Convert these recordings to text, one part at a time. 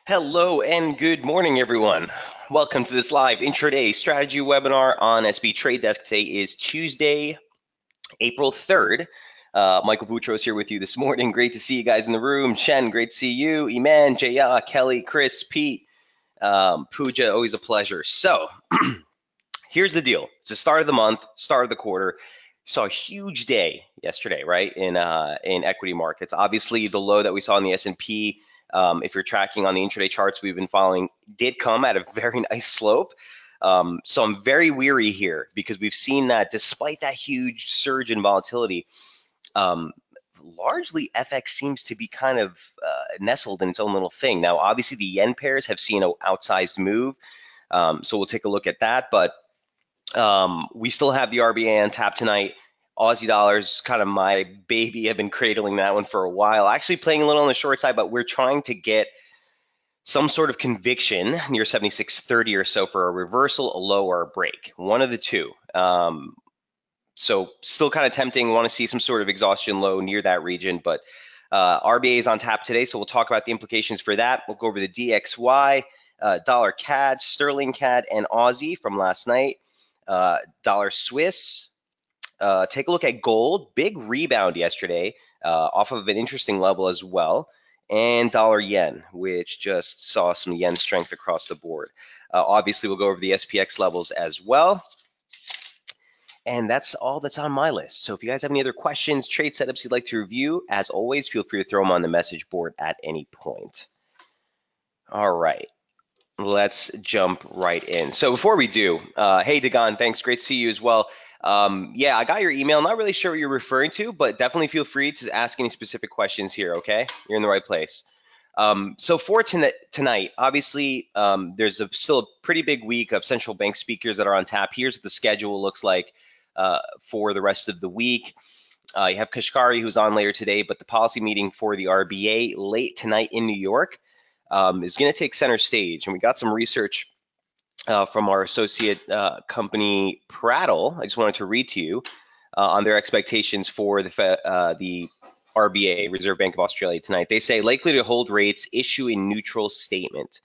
Hello and good morning, everyone. Welcome to this live intraday strategy webinar on SB Trade Desk. Today is Tuesday, April 3rd. Michael Boutros here with you this morning. Great to see you guys in the room. Chen, great to see you. Iman, Jaya, Kelly, Chris, Pete, Pooja, always a pleasure. So here's the deal. It's the start of the month, start of the quarter. Saw a huge day yesterday, right, in equity markets. Obviously, the low that we saw in the S&P, if you're tracking on the intraday charts we've been following, did come at a very nice slope. So I'm very weary here because we've seen that despite that huge surge in volatility, um, largely FX seems to be kind of nestled in its own little thing. Now, obviously, the yen pairs have seen an outsized move, so we'll take a look at that. But we still have the RBA on tap tonight. Aussie dollars, kind of my baby. I've been cradling that one for a while. Actually playing a little on the short side, but we're trying to get some sort of conviction near 76.30 or so for a reversal, a low, or a break. One of the two. So still kind of tempting. Want to see some sort of exhaustion low near that region, but RBA is on tap today, so we'll talk about the implications for that. We'll go over the DXY, dollar CAD, sterling CAD, and Aussie from last night. Dollar Swiss. Take a look at gold. Big rebound yesterday off of an interesting level as well. And dollar yen, which just saw some yen strength across the board. Obviously, we'll go over the SPX levels as well. And that's all that's on my list. So if you guys have any other questions, trade setups you'd like to review, as always, feel free to throw them on the message board at any point. All right. Let's jump right in. So before we do, hey Dagon, thanks. Great to see you as well. Yeah, I got your email. Not really sure what you're referring to, but definitely feel free to ask any specific questions here, okay? You're in the right place. So for tonight, obviously, there's still a pretty big week of central bank speakers that are on tap. Here's what the schedule looks like for the rest of the week. You have Kashkari, who's on later today, but the policy meeting for the RBA late tonight in New York is going to take center stage. And we got some research from our associate company Prattle. I just wanted to read to you on their expectations for the RBA, Reserve Bank of Australia, tonight. They say likely to hold rates, issue a neutral statement.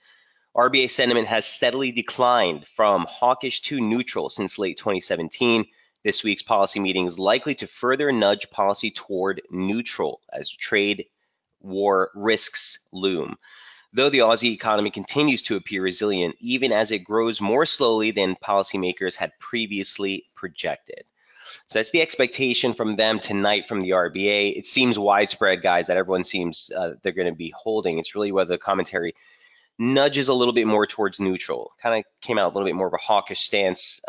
RBA sentiment has steadily declined from hawkish to neutral since late 2017. This week's policy meeting is likely to further nudge policy toward neutral as trade war risks loom. Though the Aussie economy continues to appear resilient, even as it grows more slowly than policymakers had previously projected. So that's the expectation from them tonight from the RBA. It seems widespread, guys, that everyone seems they're going to be holding. It's really whether the commentary nudges a little bit more towards neutral. Kind of came out a little bit more of a hawkish stance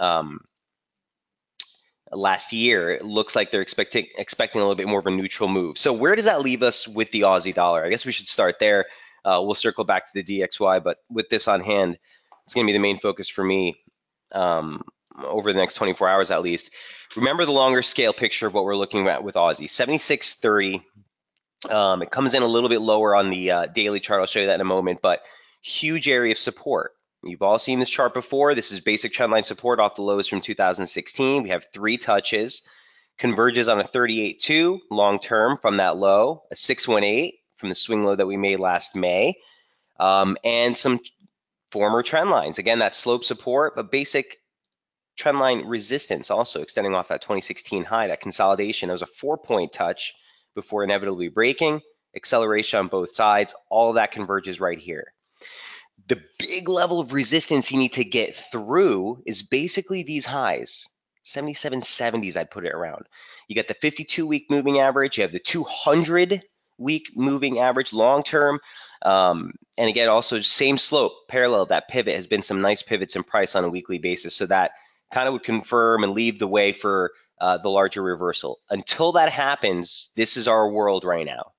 last year. It looks like they're expecting a little bit more of a neutral move. So where does that leave us with the Aussie dollar? I guess we should start there. We'll circle back to the DXY, but with this on hand, it's going to be the main focus for me over the next 24 hours at least. Remember the longer scale picture of what we're looking at with Aussie. 76.30. It comes in a little bit lower on the daily chart. I'll show you that in a moment, but huge area of support. You've all seen this chart before. This is basic trendline support off the lows from 2016. We have 3 touches, converges on a 38.2 long term from that low, a 618 from the swing low that we made last May, and some former trend lines. Again, that slope support, but basic trendline resistance also extending off that 2016 high, that consolidation. It was a 4-point touch before inevitably breaking, acceleration on both sides. All of that converges right here. The big level of resistance you need to get through is basically these highs, 77.70s, I'd put it around. You got the 52-week moving average, you have the 200-week moving average long term, and again, also same slope, parallel. That pivot has been some nice pivots in price on a weekly basis, so that kind of would confirm and leave the way for the larger reversal. Until that happens, this is our world right now,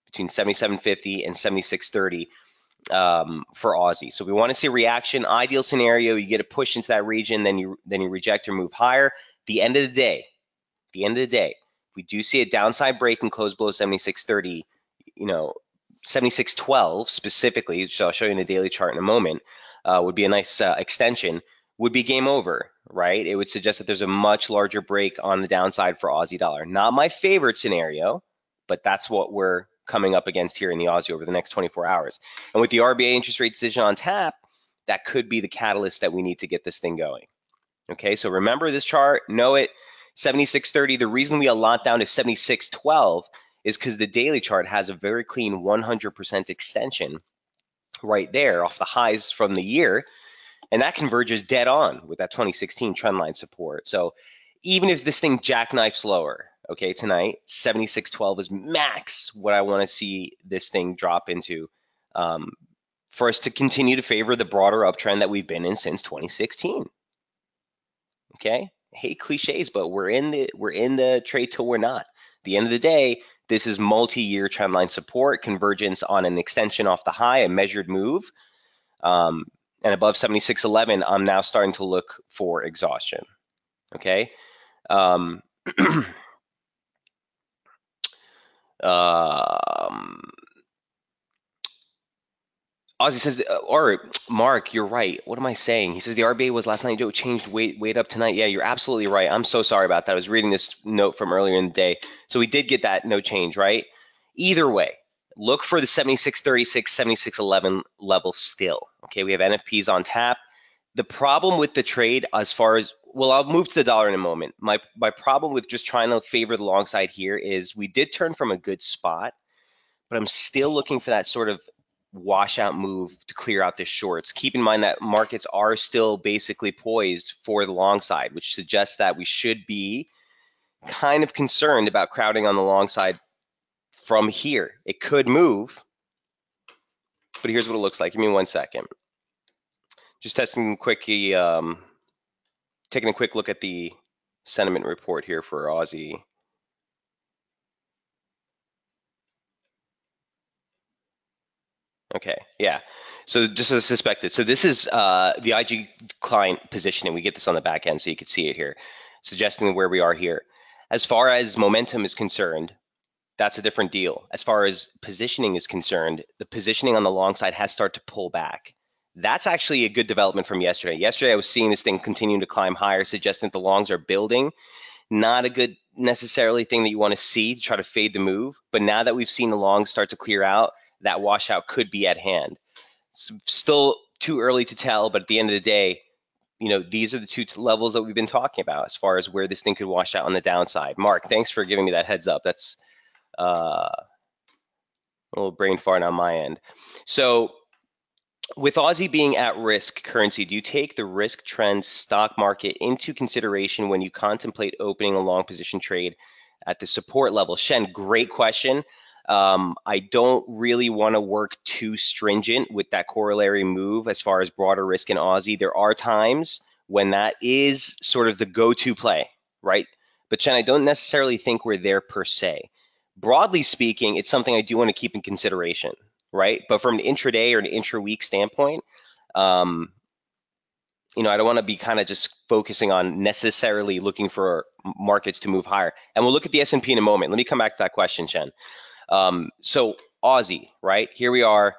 between 77.50 and 76.30 for Aussie. So we want to see a reaction. Ideal scenario, you get a push into that region, then you reject or move higher. The end of the day, if we do see a downside break and close below 76.30, 76.12 specifically, which I'll show you in the daily chart in a moment, would be a nice extension, would be game over, right? It would suggest that there's a much larger break on the downside for Aussie dollar. Not my favorite scenario, but that's what we're coming up against here in the Aussie over the next 24 hours. And with the RBA interest rate decision on tap, that could be the catalyst that we need to get this thing going. Okay, so remember this chart, know it, 76.30. The reason we allot down to 76.12 is because the daily chart has a very clean 100% extension right there off the highs from the year, and that converges dead on with that 2016 trendline support. So even if this thing jackknifes lower, okay, tonight, 76.12 is max what I want to see this thing drop into for us to continue to favor the broader uptrend that we've been in since 2016. Okay, I hate cliches, but we're in the trade till we're not. At the end of the day, this is multi-year trendline support, convergence on an extension off the high, a measured move, and above 76.11, I'm now starting to look for exhaustion. Okay. Ozzy says, or Mark, you're right. What am I saying? He says the RBA was last night. It changed weight up tonight. Yeah, you're absolutely right. I'm so sorry about that. I was reading this note from earlier in the day. So we did get that no change, right? Either way, look for the 76.36, 76.11 level still. Okay, we have NFPs on tap. The problem with the trade as far as, well, I'll move to the dollar in a moment. My problem with just trying to favor the long side here is we did turn from a good spot, but I'm still looking for that sort of washout move to clear out the shorts. Keep in mind that markets are still basically poised for the long side, which suggests that we should be kind of concerned about crowding on the long side from here. It could move, but here's what it looks like. Give me 1 second. Just testing quickly, taking a quick look at the sentiment report here for Aussie. Okay, yeah. So just as suspected. So this is the IG client positioning. We get this on the back end so you can see it here, suggesting where we are here. As far as momentum is concerned, that's a different deal. As far as positioning is concerned, the positioning on the long side has started to pull back. That's actually a good development from yesterday. Yesterday, I was seeing this thing continuing to climb higher, suggesting that the longs are building. Not a good necessarily thing that you want to see to try to fade the move. But now that we've seen the longs start to clear out, that washout could be at hand. It's still too early to tell, but at the end of the day, you know, these are the two levels that we've been talking about as far as where this thing could wash out on the downside. Mark, thanks for giving me that heads up. That's a little brain fart on my end. So with Aussie being at risk currency, do you take the risk trend stock market into consideration when you contemplate opening a long position trade at the support level? Shen, great question. I don't really want to work too stringent with that corollary move as far as broader risk in Aussie. There are times when that is sort of the go-to play, right? But Shen, I don't necessarily think we're there per se. Broadly speaking, it's something I do want to keep in consideration, right? But from an intraday or an intra-week standpoint, you know, I don't want to be kind of just focusing on necessarily looking for markets to move higher. And we'll look at the S&P in a moment. Let me come back to that question, Shen. So Aussie, right? Here we are.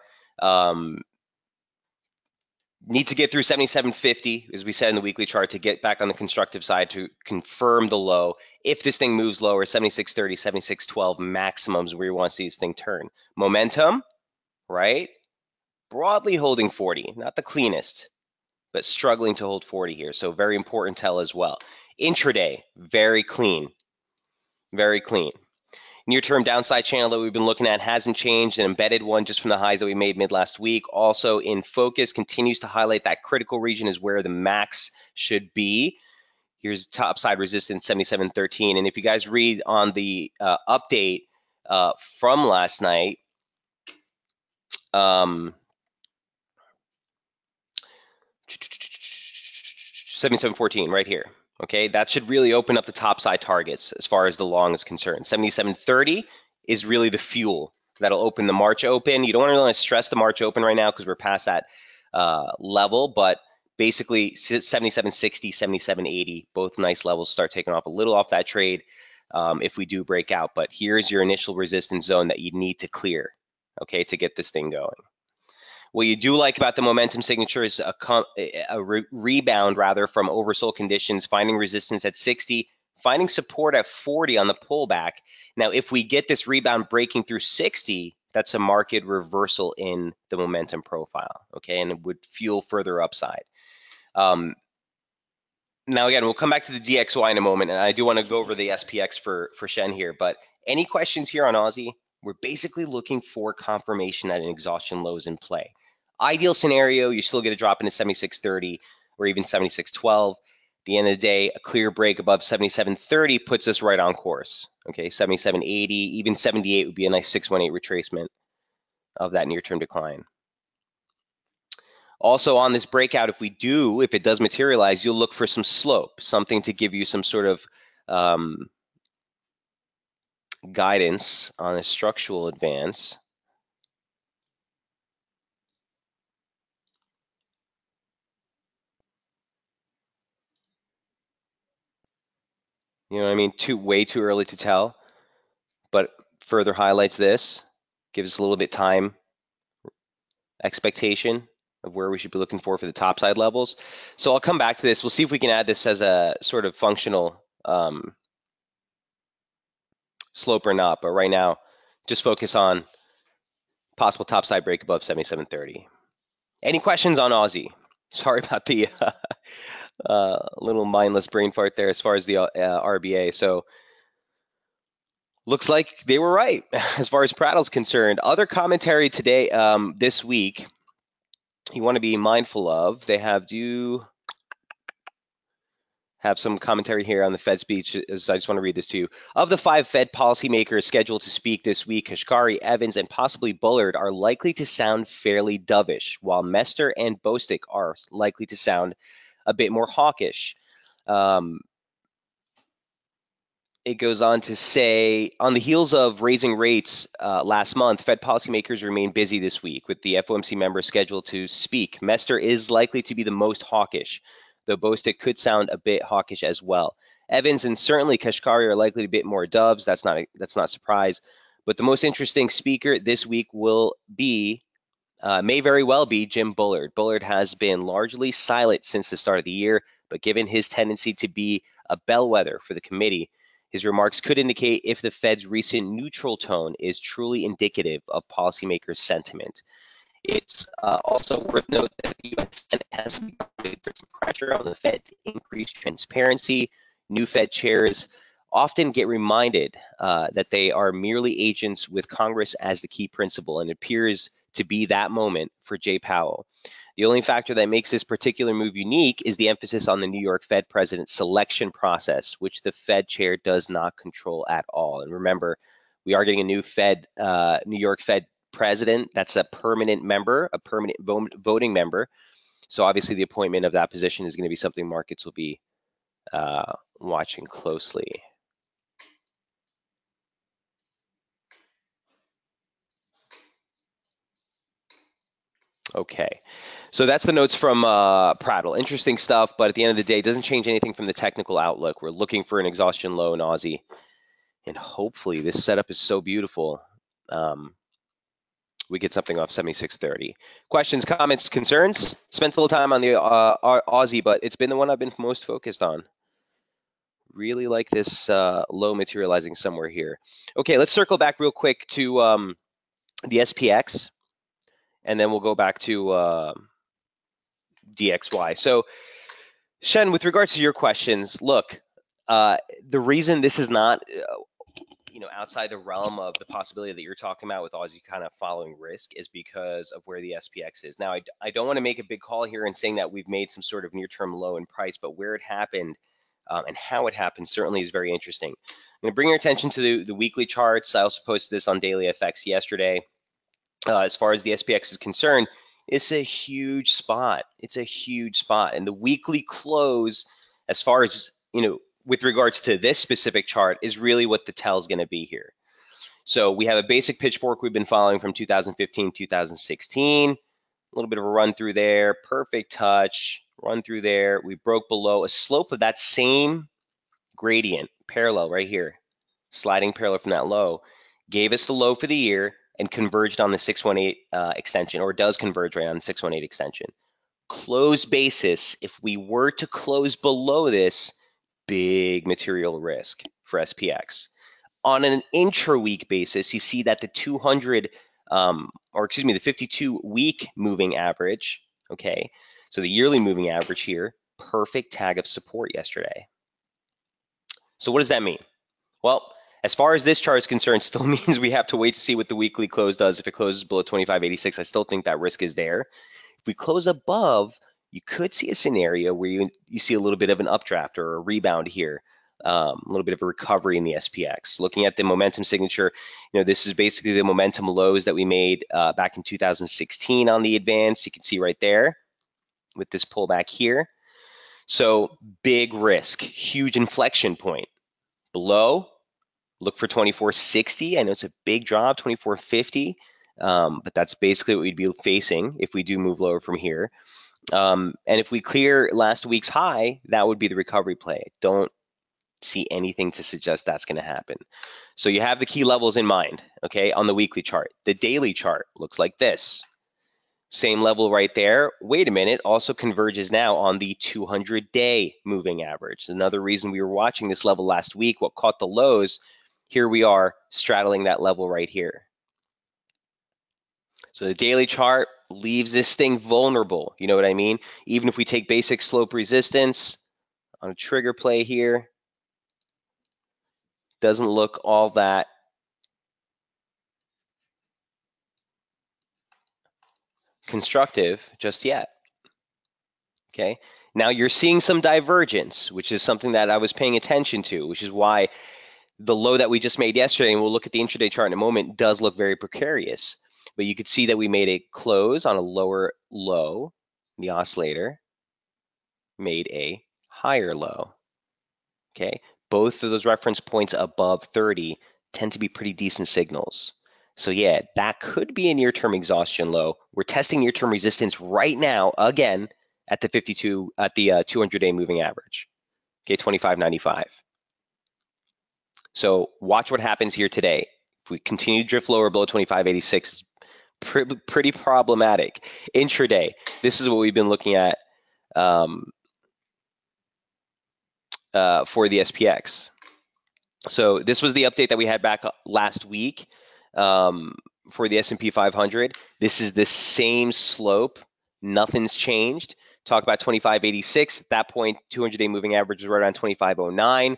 Need to get through 77.50, as we said in the weekly chart, to get back on the constructive side to confirm the low. If this thing moves lower, 76.30, 76.12 maximums where you want to see this thing turn. Momentum, right? Broadly holding 40, not the cleanest, but struggling to hold 40 here. So very important tell as well. Intraday, very clean, very clean. Near-term downside channel that we've been looking at hasn't changed, an embedded one just from the highs that we made mid last week. Also in focus, continues to highlight that critical region is where the max should be. Here's topside resistance, 77.13. And if you guys read on the update from last night, 77.14 right here. Okay, that should really open up the top side targets as far as the long is concerned. 77.30 is really the fuel that'll open the March open. You don't really want to stress the March open right now because we're past that level, but basically 77.60, 77.80, both nice levels start taking off a little off that trade if we do break out. But here's your initial resistance zone that you need to clear, okay, to get this thing going. What you do like about the momentum signature is a rebound rather from oversold conditions, finding resistance at 60, finding support at 40 on the pullback. Now, if we get this rebound breaking through 60, that's a market reversal in the momentum profile, okay, and it would fuel further upside. Now, again, we'll come back to the DXY in a moment, and I do want to go over the SPX for Shen here, but any questions here on Aussie? We're basically looking for confirmation that an exhaustion low is in play. Ideal scenario, you still get a drop into 76.30 or even 76.12. At the end of the day, a clear break above 77.30 puts us right on course. Okay, 77.80, even 78 would be a nice 618 retracement of that near-term decline. Also on this breakout, if it does materialize, you'll look for some slope, something to give you some sort of guidance on a structural advance. You know what I mean? Way too early to tell, but further highlights this, gives us a little bit time expectation of where we should be looking for the topside levels. So I'll come back to this. We'll see if we can add this as a sort of functional slope or not, but right now, just focus on possible topside break above 77.30. Any questions on Aussie? Sorry about the little mindless brain fart there as far as the RBA. So looks like they were right as far as Prattle's concerned. Other commentary today, this week, you want to be mindful of. They have some commentary here on the Fed speech. I just want to read this to you. Of the 5 Fed policymakers scheduled to speak this week, Kashkari, Evans, and possibly Bullard are likely to sound fairly dovish, while Mester and Bostic are likely to sound a bit more hawkish. It goes on to say, on the heels of raising rates last month, Fed policymakers remain busy this week with the FOMC members scheduled to speak. Mester is likely to be the most hawkish, though Bostic could sound a bit hawkish as well. Evans and certainly Kashkari are likely to be a bit more doves. That's not a surprise. But the most interesting speaker this week may very well be Jim Bullard. Bullard has been largely silent since the start of the year, but given his tendency to be a bellwether for the committee, his remarks could indicate if the Fed's recent neutral tone is truly indicative of policymakers' sentiment. It's also worth noting that the U.S. Senate has put some pressure on the Fed to increase transparency. New Fed chairs often get reminded that they are merely agents with Congress as the key principal, and it appears to be that moment for Jay Powell. The only factor that makes this particular move unique is the emphasis on the New York Fed president's selection process, which the Fed chair does not control at all. And remember, we are getting a new New York Fed president. That's a permanent member, a permanent voting member. So obviously the appointment of that position is going to be something markets will be watching closely. Okay, so that's the notes from Prattle. Interesting stuff, but at the end of the day, it doesn't change anything from the technical outlook. We're looking for an exhaustion low in Aussie, and hopefully this setup is so beautiful. We get something off 76.30. Questions, comments, concerns? Spent a little time on the Aussie, but it's been the one I've been most focused on. Really like this low materializing somewhere here. Okay, let's circle back real quick to the SPX, and then we'll go back to DXY. So, Shen, with regards to your questions, look, the reason this is not outside the realm of the possibility that you're talking about with Aussie kind of following risk is because of where the SPX is. Now, I don't want to make a big call here and saying that we've made some sort of near-term low in price, but where it happened and how it happened certainly is very interesting. I'm going to bring your attention to the weekly charts. I also posted this on Daily FX yesterday. As far as the SPX is concerned, it's a huge spot. It's a huge spot. And the weekly close, as far as, with regards to this specific chart, is really what the tell is going to be here. So we have a basic pitchfork we've been following from 2015, 2016. A little bit of a run through there, perfect touch, run through there. We broke below a slope of that same gradient, parallel right here, sliding parallel from that low, gave us the low for the year and converged on the 618 extension, or does converge right on the 618 extension. Close basis, if we were to close below this, big material risk for SPX. On an intra-week basis, you see that the 200, the 52-week moving average, okay, so the yearly moving average here, perfect tag of support yesterday. So what does that mean? Well, as far as this chart is concerned, still means we have to wait to see what the weekly close does. If it closes below 25.86, I still think that risk is there. If we close above, you could see a scenario where you see a little bit of an updraft or a rebound here, a little bit of a recovery in the SPX. Looking at the momentum signature, this is basically the momentum lows that we made back in 2016 on the advance. You can see right there with this pullback here. So big risk, huge inflection point. Below, look for 24.60. I know it's a big drop, 24.50, but that's basically what we'd be facing if we do move lower from here. And if we clear last week's high, that would be the recovery play. Don't see anything to suggest that's going to happen. So you have the key levels in mind, okay, on the weekly chart. The daily chart looks like this. Same level right there. Wait a minute, also converges now on the 200-day moving average. Another reason we were watching this level last week, what caught the lows, here we are straddling that level right here. So the daily chart leaves this thing vulnerable, you know what I mean? Even if we take basic slope resistance on a trigger play here, doesn't look all that constructive just yet, okay? Now you're seeing some divergence, which is something that I was paying attention to, which is why the low that we just made yesterday, and we'll look at the intraday chart in a moment, does look very precarious. But you could see that we made a close on a lower low. The oscillator made a higher low, okay? Both of those reference points above 30 tend to be pretty decent signals. So yeah, that could be a near-term exhaustion low. We're testing near-term resistance right now, again, at the 200-day moving average, okay, 25.95. So watch what happens here today. If we continue to drift lower below 25.86, it's pretty problematic. Intraday, this is what we've been looking at for the SPX. So this was the update that we had back last week for the S&P 500. This is the same slope. Nothing's changed. Talk about 25.86. At that point, 200-day moving average was right around 25.09.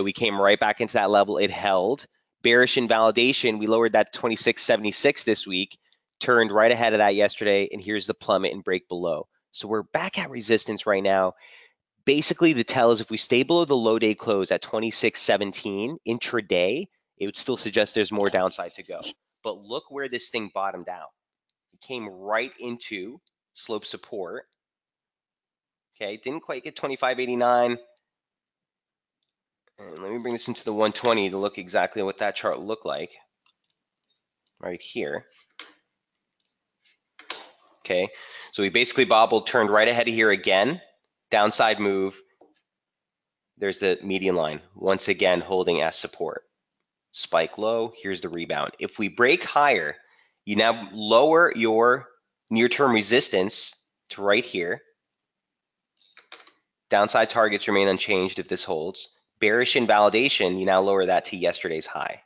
We came right back into that level. It held. Bearish invalidation, we lowered that to 26.76 this week, turned right ahead of that yesterday, and here's the plummet and break below. So we're back at resistance right now. Basically, the tell is if we stay below the low day close at 26.17 intraday, it would still suggest there's more downside to go. But look where this thing bottomed out. It came right into slope support. Okay, didn't quite get 25.89. And let me bring this into the 120 to look exactly what that chart looked like right here. Okay, so we basically bobbled, turned right ahead of here again, downside move. There's the median line, once again holding as support. Spike low, here's the rebound. If we break higher, you now lower your near-term resistance to right here. Downside targets remain unchanged if this holds. Bearish invalidation, you now lower that to yesterday's high.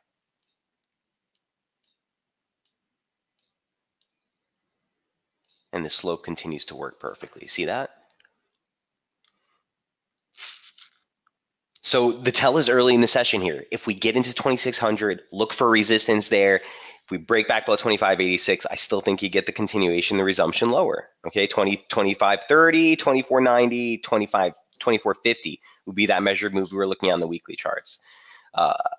And the slope continues to work perfectly. See that? So the tell is early in the session here. If we get into 2600, look for resistance there. If we break back below 25.86, I still think you get the continuation, the resumption lower. Okay, 25.30, 24.90, 24.50 would be that measured move we were looking at on the weekly charts.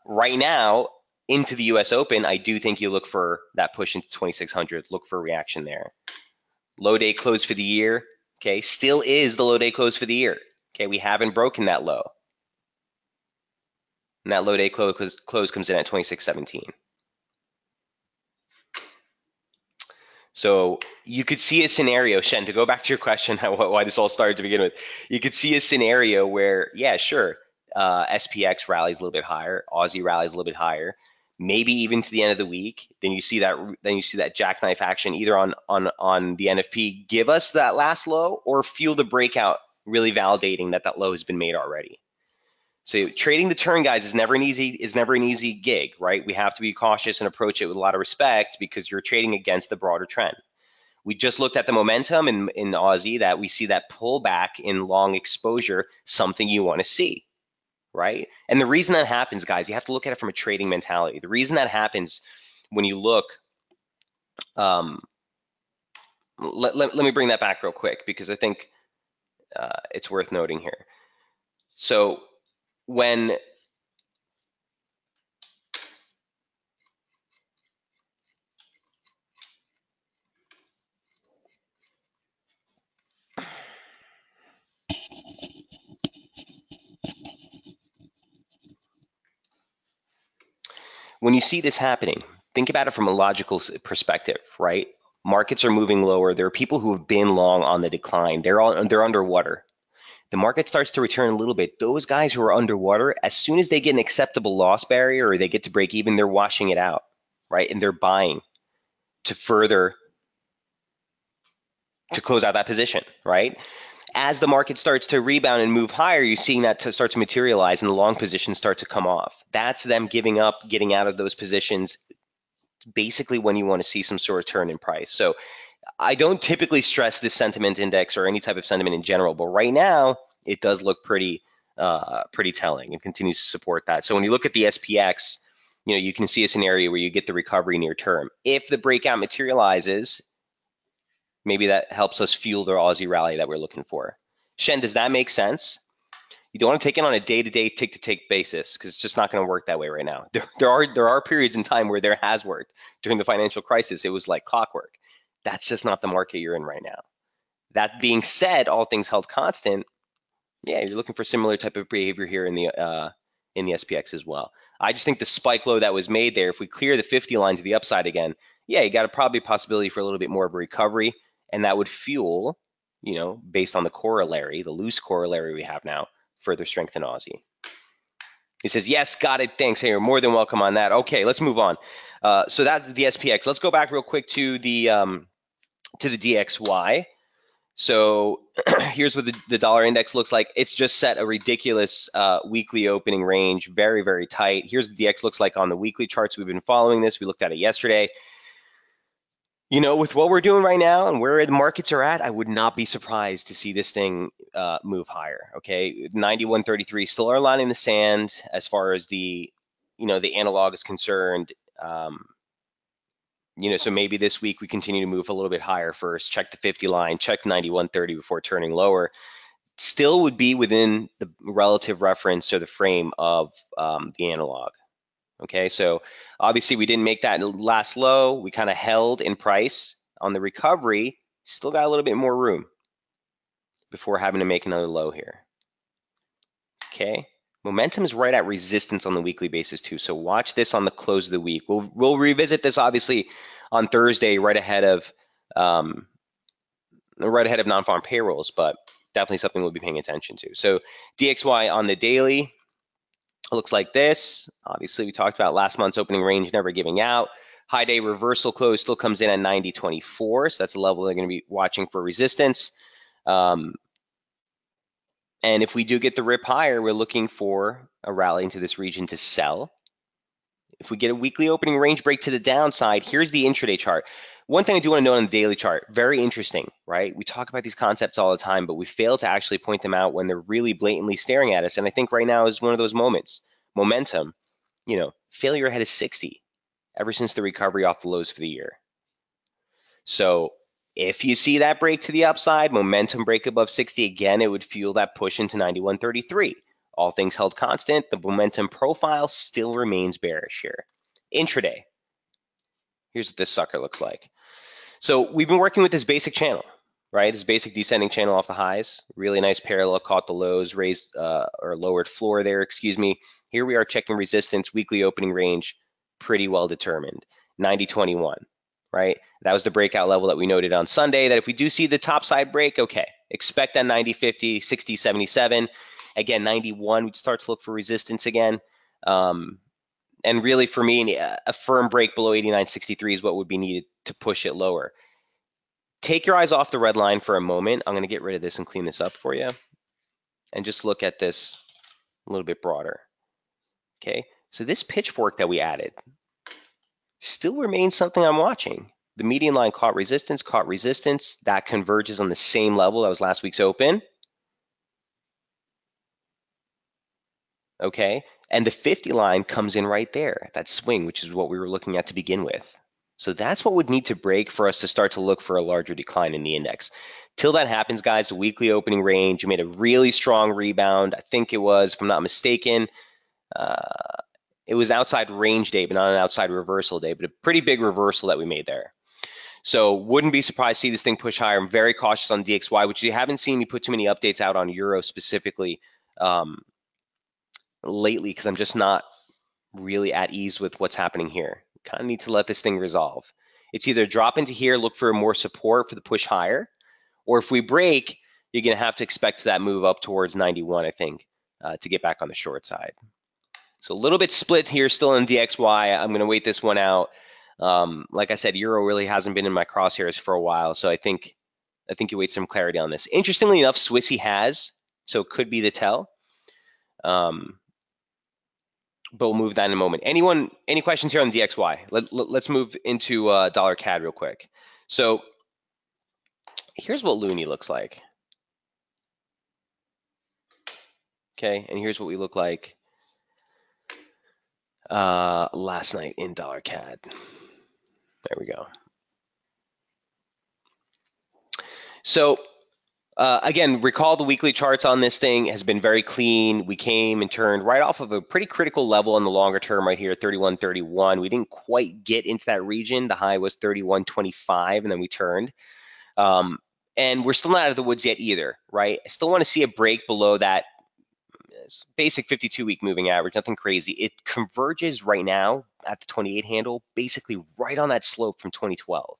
Right now, into the US Open, I do think you look for that push into 2600, look for a reaction there. Low day close for the year, okay, still is the low day close for the year. Okay, we haven't broken that low. And that low day close comes in at 26.17. So you could see a scenario, Shen, to go back to your question, why this all started to begin with. You could see a scenario where, yeah, sure, SPX rallies a little bit higher, Aussie rallies a little bit higher, maybe even to the end of the week. Then you see that jackknife action either on the NFP give us that last low or fuel the breakout really validating that that low has been made already. So trading the turn, guys, is never an easy gig, right? We have to be cautious and approach it with a lot of respect because you're trading against the broader trend. We just looked at the momentum in Aussie that we see that pullback in long exposure, something you want to see, right? And the reason that happens, guys, you have to look at it from a trading mentality. The reason that happens when you look, um, let me bring that back real quick because I think it's worth noting here. So when when you see this happening, think about it from a logical perspective, right? Markets are moving lower. There are people who have been long on the decline. They're underwater. The market starts to return a little bit. Those guys who are underwater, as soon as they get an acceptable loss barrier or they get to break even, they're washing it out, right? And they're buying to further to close out that position, right? As the market starts to rebound and move higher, you're seeing that to start to materialize and the long positions start to come off. That's them giving up, getting out of those positions, basically when you want to see some sort of turn in price. So I don't typically stress this sentiment index or any type of sentiment in general, but right now it does look pretty telling and continues to support that. So when you look at the SPX, you can see a scenario where you get the recovery near term. If the breakout materializes, maybe that helps us fuel the Aussie rally that we're looking for. Shen, does that make sense? You don't want to take it on a day-to-day, tick-to-tick basis because it's just not going to work that way right now. There are periods in time where there has worked. During the financial crisis, it was like clockwork. That's just not the market you're in right now. That being said, all things held constant, yeah, you're looking for similar type of behavior here in the SPX as well. I just think the spike low that was made there, if we clear the 50 line to the upside again, yeah, you got probably a possibility for a little bit more of a recovery, and that would fuel, based on the corollary, the loose corollary we have now, further strength in Aussie. He says, yes, got it, thanks. Hey, you're more than welcome on that. Okay, let's move on. So that's the SPX. Let's go back real quick to the DXY. So here's what the dollar index looks like. It's just set a ridiculous weekly opening range, very, very tight. Here's the DX looks like on the weekly charts. We've been following this. We looked at it yesterday. With what we're doing right now and where the markets are at, I would not be surprised to see this thing move higher. Okay, 91.33 still our line in the sand as far as the analog is concerned. So maybe this week we continue to move a little bit higher first, check the 50 line, check 91.30 before turning lower. Still would be within the relative reference or the frame of the analog. Okay, so obviously we didn't make that last low. We kind of held in price on the recovery. Still got a little bit more room before having to make another low here. Okay, momentum is right at resistance on the weekly basis too. So watch this on the close of the week. We'll revisit this obviously on Thursday, right ahead of non-farm payrolls, but definitely something we'll be paying attention to. So DXY on the daily looks like this. Obviously, we talked about last month's opening range never giving out. High day reversal close still comes in at 90.24, so that's a level they're going to be watching for resistance. And if we do get the rip higher, we're looking for a rally into this region to sell. If we get a weekly opening range break to the downside, here's the intraday chart. One thing I do want to note on the daily chart, very interesting, right? We talk about these concepts all the time, but we fail to actually point them out when they're really blatantly staring at us. And I think right now is one of those moments. Momentum, failure ahead of 60 ever since the recovery off the lows for the year. So if you see that break to the upside, momentum break above 60 again, it would fuel that push into 91.33. All things held constant, the momentum profile still remains bearish here. Intraday. Here's what this sucker looks like. So we've been working with this basic channel, right? This basic descending channel off the highs. Really nice parallel, caught the lows, raised or lowered floor there, excuse me. Here we are checking resistance, weekly opening range, pretty well determined. 90.21, right? That was the breakout level that we noted on Sunday, that if we do see the top side break, okay, expect that 90.50, 60.77. Again, 91, we'd start to look for resistance again. And really, for me, a firm break below 89.63 is what would be needed to push it lower. Take your eyes off the red line for a moment. I'm going to get rid of this and clean this up for you. and just look at this a little bit broader. Okay, so this pitchfork that we added still remains something I'm watching. The median line caught resistance, that converges on the same level that was last week's open. Okay, and the 50 line comes in right there, that swing, which is what we were looking at to begin with. So that's what would need to break for us to start to look for a larger decline in the index. Till that happens, guys, the weekly opening range made a really strong rebound. I think it was, if I'm not mistaken, it was outside range day, but not an outside reversal day, but a pretty big reversal that we made there. So wouldn't be surprised to see this thing push higher. I'm very cautious on DXY, which you haven't seen me put too many updates out on Euro specifically lately because I'm just not really at ease with what's happening here. Kind of need to let this thing resolve. It's either drop into here, look for more support for the push higher, or if we break, you're going to have to expect that move up towards 91, I think, to get back on the short side. So a little bit split here still in DXY. I'm going to wait this one out. Like I said, Euro really hasn't been in my crosshairs for a while, so I think you wait some clarity on this. Interestingly enough, Swissy has, so it could be the tell. But we'll move that in a moment. Any questions here on DXY? Let's move into dollar CAD real quick. So here's what Loonie looks like. Okay, and here's what we look like last night in dollar CAD. There we go. So again, recall the weekly charts on this thing has been very clean. We came and turned right off of a pretty critical level in the longer term right here, 31.31. We didn't quite get into that region. The high was 31.25, and then we turned. And we're still not out of the woods yet either, right? I still want to see a break below that basic 52-week moving average, nothing crazy. It converges right now at the 28 handle, basically right on that slope from 2012.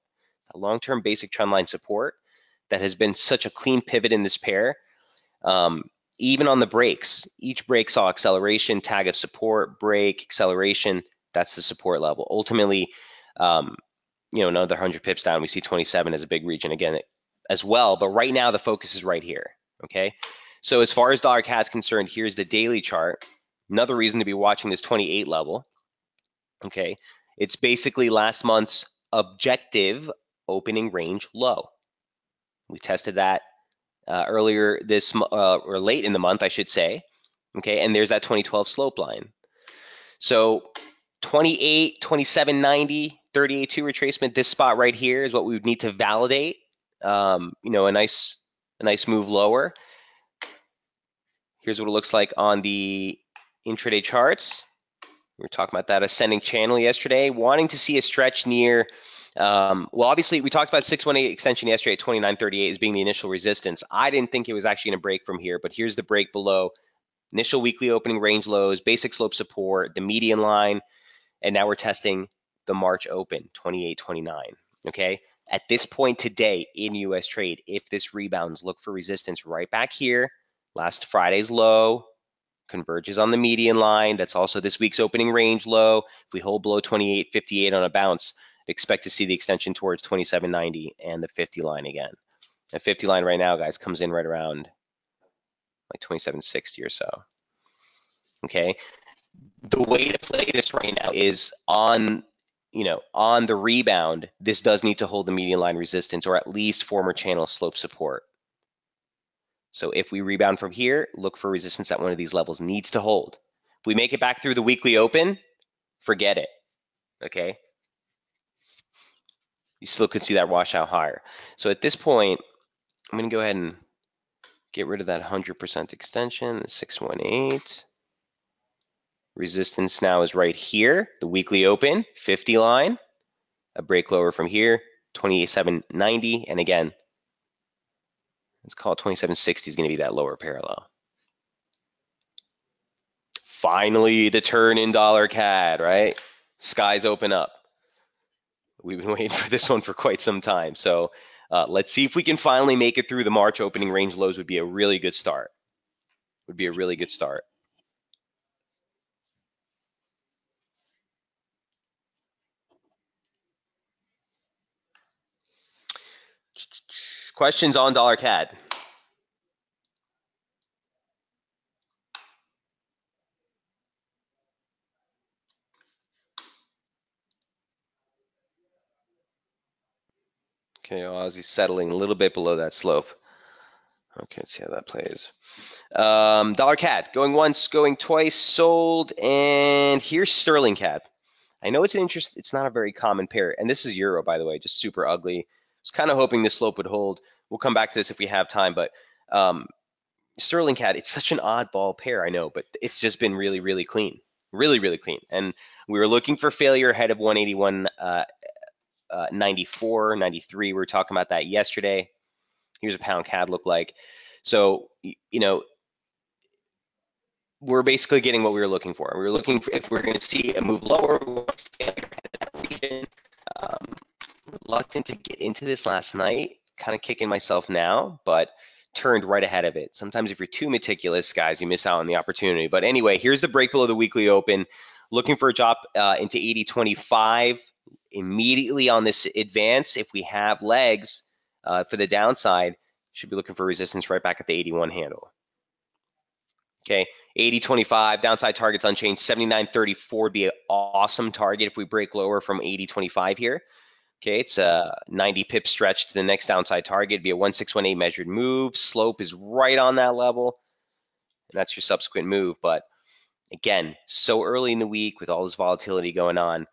A long-term basic trendline support that has been such a clean pivot in this pair. Even on the breaks, each break saw acceleration, tag of support, break, acceleration. That's the support level. Ultimately, another 100 pips down, we see 27 as a big region again as well. But right now, the focus is right here. Okay. So as far as dollar CAD is concerned, here's the daily chart. Another reason to be watching this 28 level. Okay. It's basically last month's objective opening range low. We tested that earlier this or late in the month, I should say. Okay, and there's that 2012 slope line. So 28, 27.90, 38.2 retracement. This spot right here is what we would need to validate. A nice move lower. Here's what it looks like on the intraday charts. We were talking about that ascending channel yesterday, wanting to see a stretch near. Well, obviously, we talked about 618 extension yesterday at 29.38 as being the initial resistance. I didn't think it was actually going to break from here, but here's the break below. Initial weekly opening range lows, basic slope support, the median line, and now we're testing the March open, 28.29. Okay. At this point today in US trade, if this rebounds, look for resistance right back here. Last Friday's low converges on the median line. That's also this week's opening range low. If we hold below 28.58 on a bounce, expect to see the extension towards 27.90 and the 50 line again. The 50 line right now, guys, comes in right around like 27.60 or so. Okay. The way to play this right now is on the rebound, this does need to hold the median line resistance or at least former channel slope support. So if we rebound from here, look for resistance at one of these levels. Needs to hold. If we make it back through the weekly open, forget it. Okay. You still could see that wash out higher. So at this point, I'm going to go ahead and get rid of that 100% extension, the 618. Resistance now is right here, the weekly open, 50 line. A break lower from here, 27.90. And again, let's call it 27.60 is going to be that lower parallel. Finally, the turn in dollar CAD, right? Skies open up. We've been waiting for this one for quite some time. So let's see if we can finally make it through the March opening range lows. Would be a really good start. Would be a really good start. Questions on dollar CAD? Okay, Aussie settling a little bit below that slope. Okay, let's see how that plays. Dollar CAD going once, going twice, sold, and here's sterling CAD. I know it's an interest. It's not a very common pair, and this is euro, by the way, just super ugly. I was kind of hoping this slope would hold. We'll come back to this if we have time, but um, sterling CAD, it's such an oddball pair, I know, but it's just been really, really clean, really, really clean. And we were looking for failure ahead of 181, 94, 93. We were talking about that yesterday. Here's a pound CAD look like. So, we're basically getting what we were looking for. We were looking for, if we're going to see a move lower, we want to stay under that region. Um, Reluctant to get into this last night, kind of kicking myself now, but turned right ahead of it. Sometimes if you're too meticulous, guys, you miss out on the opportunity. But anyway, here's the break below the weekly open. Looking for a drop into 80.25 immediately on this advance. If we have legs for the downside, should be looking for resistance right back at the 81 handle. Okay, 80.25, downside targets unchanged. 79.34 would be an awesome target if we break lower from 80.25 here. Okay, it's a 90 pip stretch to the next downside target. It'd be a 1618 measured move. Slope is right on that level, and that's your subsequent move. But again, so early in the week with all this volatility going on,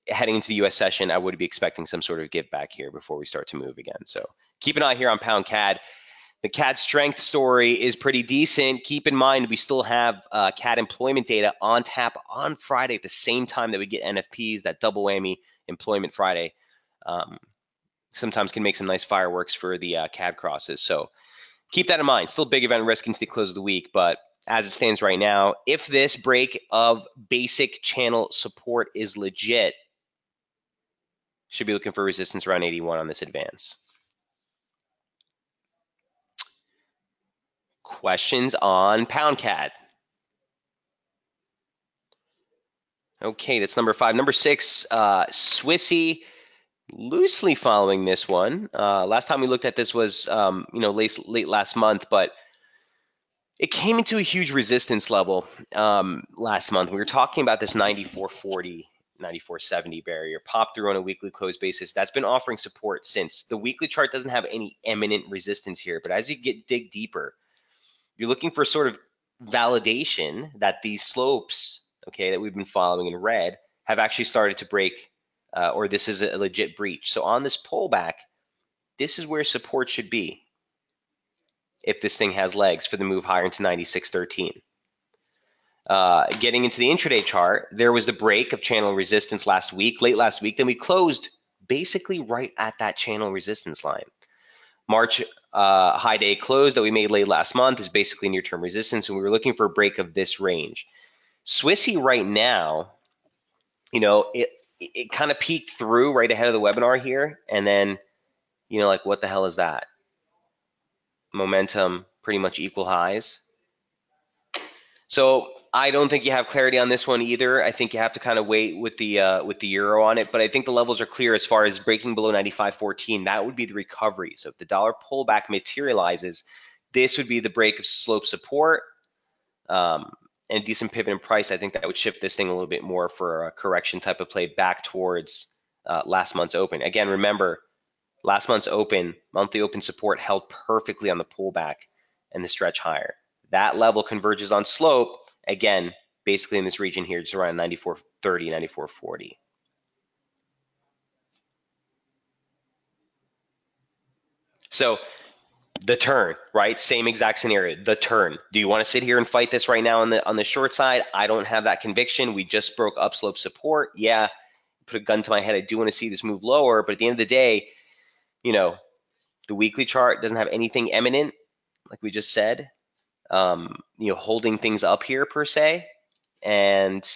heading into the U.S. session, I would be expecting some sort of give back here before we start to move again. So keep an eye here on pound CAD. The CAD strength story is pretty decent. Keep in mind, we still have CAD employment data on tap on Friday at the same time that we get NFPs, that double whammy employment Friday. Sometimes can make some nice fireworks for the CAD crosses. So keep that in mind. Still big event risk into the close of the week, but as it stands right now, if this break of basic channel support is legit, should be looking for resistance around 81 on this advance. Questions on pound CAD? Okay, that's number 5. Number 6, Swissy, loosely following this one. Last time we looked at this was, late last month, but it came into a huge resistance level last month. We were talking about this 94.40, 94.70 barrier, pop through on a weekly close basis. That's been offering support since. The weekly chart doesn't have any eminent resistance here, but as you dig deeper, you're looking for sort of validation that these slopes, okay, that we've been following in red, have actually started to break, or this is a legit breach. So on this pullback, this is where support should be if this thing has legs for the move higher into 96.13. Getting into the intraday chart, there was the break of channel resistance late last week, then we closed basically right at that channel resistance line. March high day close that we made late last month is basically near-term resistance, and we were looking for a break of this range. Swissy right now, it kind of peeked through right ahead of the webinar here, and then, like, what the hell is that? Momentum, pretty much equal highs. So I don't think you have clarity on this one either. I think you have to kind of wait with the euro on it, but I think the levels are clear as far as breaking below 95.14. That would be the recovery. So if the dollar pullback materializes, this would be the break of slope support and a decent pivot in price. I think that would shift this thing a little bit more for a correction type of play back towards last month's open. Again, remember, last month's monthly open support held perfectly on the pullback and the stretch higher. That level converges on slope, again, basically in this region here, just around 94.30, 94.40. So the turn, right? Same exact scenario, the turn. Do you want to sit here and fight this right now on the short side? I don't have that conviction. We just broke upslope support. Yeah, put a gun to my head. I do want to see this move lower, but at the end of the day, the weekly chart doesn't have anything eminent, like we just said. Holding things up here per se. And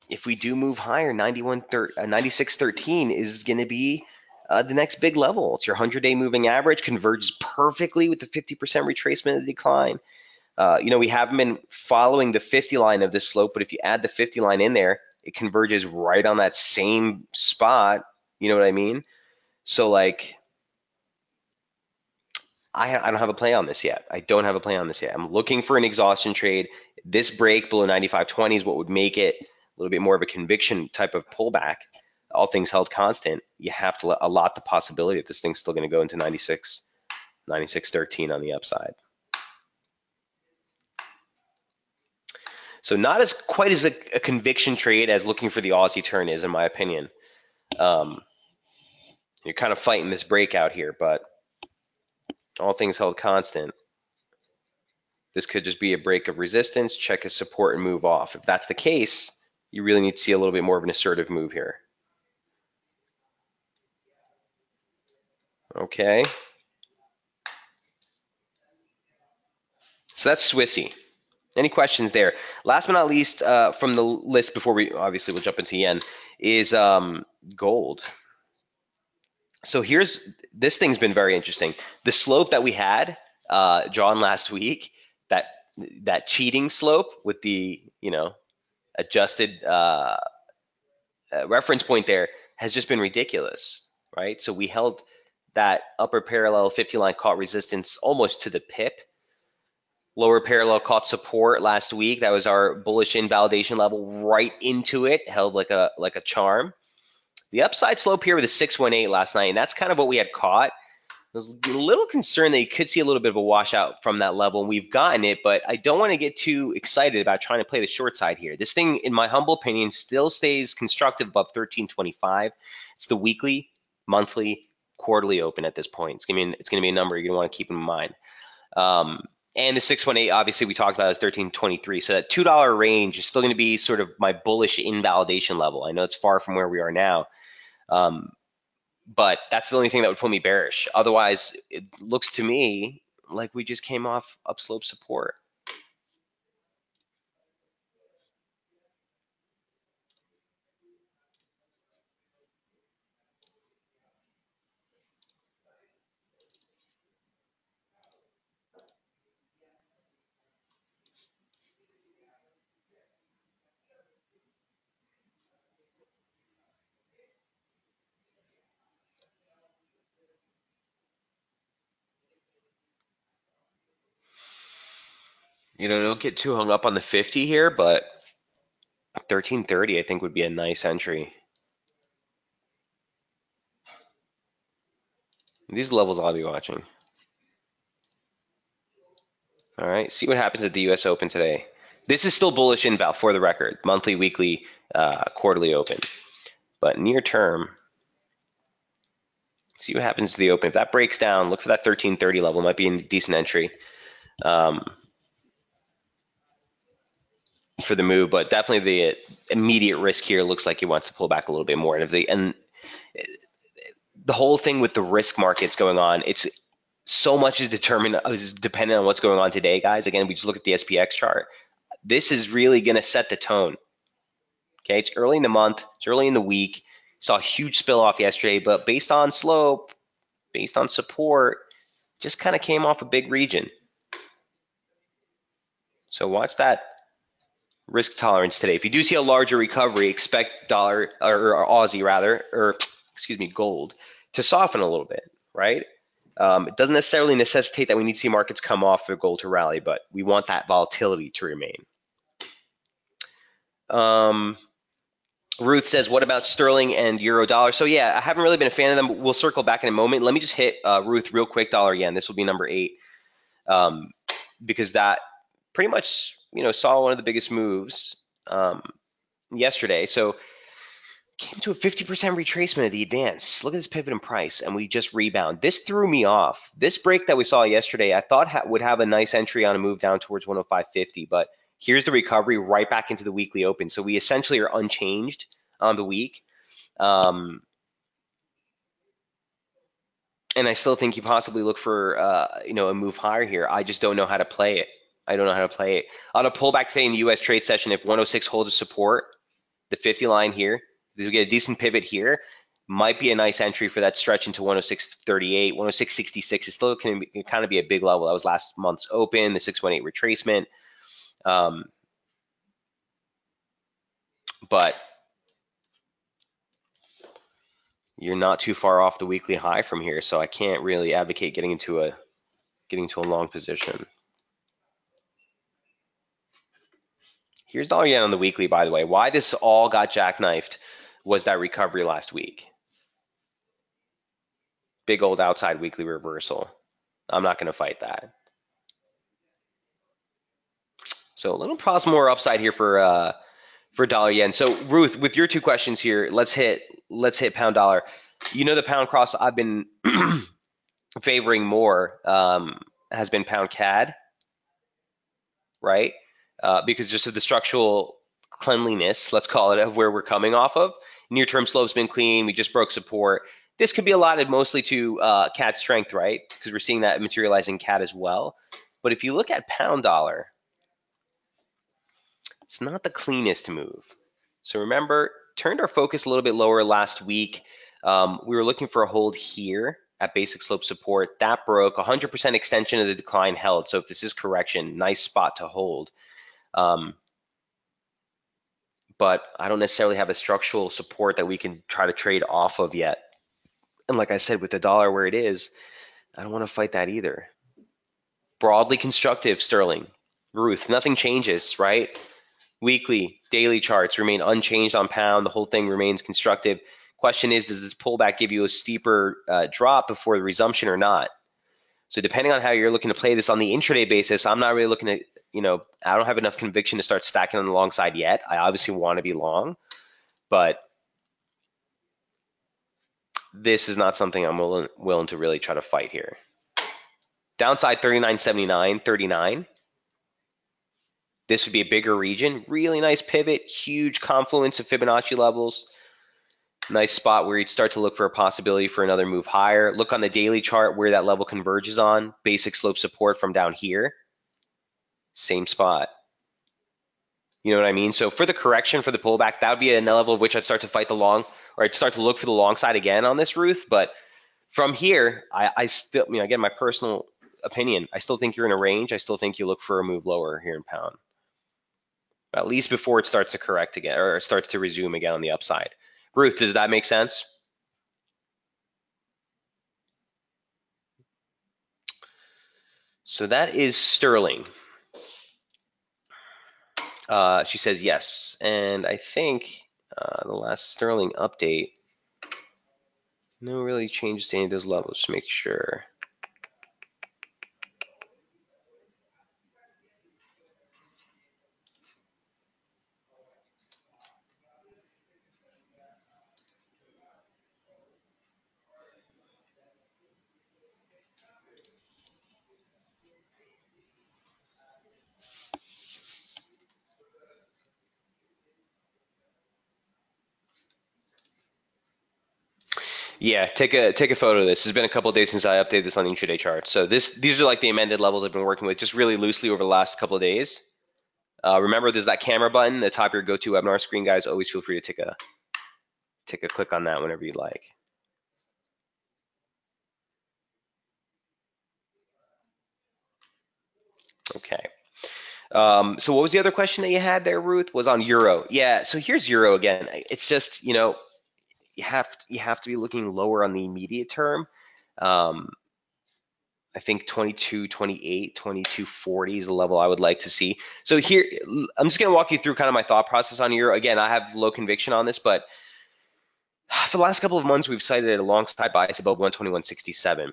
if we do move higher, 96.13 is going to be the next big level. It's your 100-day moving average, converges perfectly with the 50% retracement of the decline. We haven't been following the 50 line of this slope, but if you add the 50 line in there, it converges right on that same spot. You know what I mean? So, like, I don't have a play on this yet. I don't have a play on this yet. I'm looking for an exhaustion trade. This break below 95.20 is what would make it a little bit more of a conviction type of pullback. all things held constant, you have to allot the possibility that this thing's still going to go into 96, 96.13 on the upside. So not as quite as a conviction trade as looking for the Aussie turn is, in my opinion. You're kind of fighting this breakout here, but all things held constant, this could just be a break of resistance, check as support, and move off. If that's the case, you really need to see a little bit more of an assertive move here. Okay. So that's Swissy. Any questions there? Last but not least, from the list before we obviously we'll jump into yen, is gold. So this thing's been very interesting. The slope that we had drawn last week, that cheating slope with the adjusted reference point there has just been ridiculous, right? So we held that upper parallel 50 line caught resistance almost to the pip. Lower parallel caught support last week. That was our bullish invalidation level, right into it, held like a charm. The upside slope here with a 618 last night, and that's kind of what we had caught. I was a little concerned that you could see a little bit of a washout from that level, and we've gotten it, but I don't want to get too excited about trying to play the short side here. This thing, in my humble opinion, still stays constructive above 1325. It's the weekly, monthly, quarterly open at this point. It's gonna be a number you're gonna want to keep in mind. And the 618, obviously, we talked about is 1323. So that $2 range is still going to be sort of my bullish invalidation level. I know it's far from where we are now, but that's the only thing that would put me bearish. Otherwise, it looks to me like we just came off upslope support. Don't get too hung up on the 50 here, but 1330 I think would be a nice entry. These levels I'll be watching. All right, see what happens at the U.S. Open today. This is still bullish inval for the record, monthly, weekly, quarterly open. But near term, see what happens to the open. If that breaks down, look for that 1330 level. Might be a decent entry for the move, but definitely the immediate risk here looks like he wants to pull back a little bit more. And the whole thing with the risk markets going on, it's so much is dependent on what's going on today, guys. Again, we just look at the SPX chart. This is really going to set the tone. Okay, it's early in the month, it's early in the week. Saw a huge spill off yesterday, but based on slope, based on support, just kind of came off a big region. So watch that risk tolerance today. If you do see a larger recovery, expect dollar or Aussie rather, or excuse me, gold to soften a little bit, right? It doesn't necessarily necessitate that we need to see markets come off for gold to rally, but we want that volatility to remain. Ruth says, what about sterling and euro dollar? So yeah, I haven't really been a fan of them. We'll circle back in a moment. Let me just hit Ruth real quick, dollar yen. This will be number 8 because that pretty much saw one of the biggest moves yesterday. So came to a 50% retracement of the advance. Look at this pivot in price, and we just rebound. This threw me off. This break that we saw yesterday, I thought would have a nice entry on a move down towards 105.50, but here's the recovery right back into the weekly open. So we essentially are unchanged on the week. And I still think you possibly look for a move higher here. I just don't know how to play it. I don't know how to play it. On a pullback today in the U.S. trade session, if 106 holds a support, the 50 line here, we get a decent pivot here, might be a nice entry for that stretch into 106.38, 106.66 is still can kind of be a big level. That was last month's open, the 618 retracement. But you're not too far off the weekly high from here, so I can't really advocate getting into a long position. Here's dollar yen on the weekly, by the way. Why this all got jackknifed was that recovery last week. Big old outside weekly reversal. I'm not going to fight that. So a little possible more upside here for dollar yen. So Ruth, with your two questions here, let's hit pound dollar. You know the pound cross I've been favoring more has been pound CAD, right? Because just of the structural cleanliness, let's call it, of where we're coming off of. Near-term slope's been clean. We just broke support. This could be allotted mostly to CAD strength, right? Because we're seeing that materialize in CAD as well. But if you look at pound dollar, it's not the cleanest move. So remember, turned our focus a little bit lower last week. We were looking for a hold here at basic slope support. That broke. 100% extension of the decline held. So if this is correction, nice spot to hold. But I don't necessarily have a structural support that we can try to trade off of yet. And like I said, with the dollar where it is, I don't want to fight that either. Broadly constructive, sterling. Ruth, nothing changes, right? Weekly, daily charts remain unchanged on pound. The whole thing remains constructive. Question is, does this pullback give you a steeper drop before the resumption or not? So depending on how you're looking to play this on the intraday basis, I'm not really looking at, I don't have enough conviction to start stacking on the long side yet. I obviously want to be long, but this is not something I'm willing to really try to fight here. Downside 39.79, 39. This would be a bigger region. Really nice pivot, huge confluence of Fibonacci levels. Nice spot where you'd start to look for a possibility for another move higher. Look on the daily chart where that level converges on. Basic slope support from down here. Same spot. You know what I mean? So for the correction, for the pullback, that would be a level of which I'd start to fight the long, or I'd start to look for the long side again on this, Ruth. But from here, I still, again, my personal opinion, I still think you're in a range. I still think you look for a move lower here in pound, at least before it starts to correct again or starts to resume again on the upside. Ruth, does that make sense? So that is sterling. She says yes, and I think the last sterling update, no really changes to any of those levels. Just make sure. Yeah, take a photo of this. It's been a couple of days since I updated this on the intraday chart. So these are like the amended levels I've been working with, just really loosely over the last couple of days. Remember, there's that camera button at the top of your go-to webinar screen, guys. Always feel free to take a click on that whenever you like. Okay. So what was the other question that you had there, Ruth? Was on euro. Yeah. So here's euro again. It's just you have to be looking lower on the immediate term. I think 22, 28, 22.40 is the level I would like to see. So here, I'm just going to walk you through kind of my thought process on euro. Again, I have low conviction on this, but for the last couple of months, we've cited it alongside bias above 121.67.